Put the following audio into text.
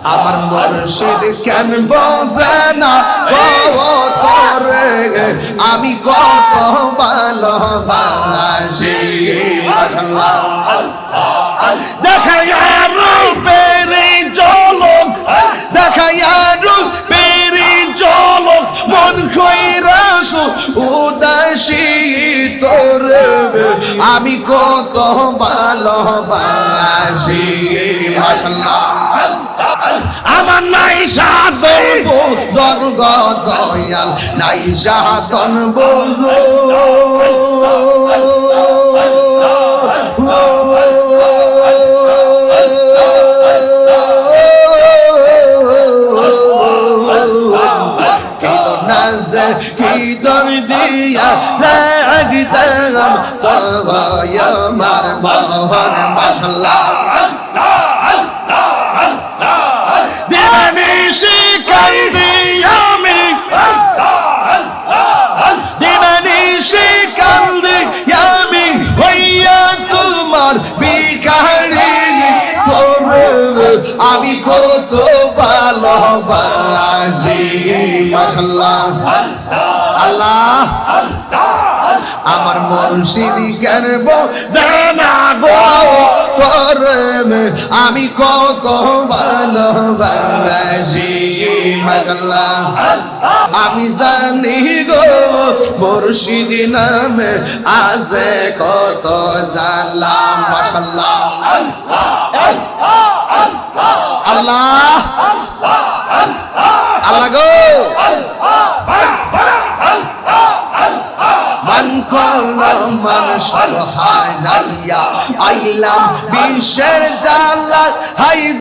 আমার মুর্শিদ কেন বোঝে না তোরে আমি কত ভালোবাসি মাশাআল্লাহ দেখায়া রূপের ঝলক দেখায়া রূপের ঝলক মন কইরাস উদাসী তোরে আমি কত ভালোবাসি মাশাআল্লাহ আমার নাই সাধন বুজুর্গ দয়াল নাই সাধন বুজুর্গ কি দর দিয়া লাগতাম তয় আমার মোহন মাশাআল্লাহ দিবানি শিকাই দিয়ামি দিবানি শিকাল দিয়ামি হইয়া তোমার ভিখারি তোরে আমি কত ভালোবাসি মাশাআল্লাহ আল্লাহ আমার মুর্শিদ কেন জানা গো তোরে আমি কত ভালোবাসি মাশাআল্লাহ আমি জানি গো মুর্শিদ নামে আছে কত জালা মাশাআল্লাহ আল্লাহ আল্লাহ গো মান কলম মান সহায় নাইয়া আইলাম বিশ্বের জালা হাই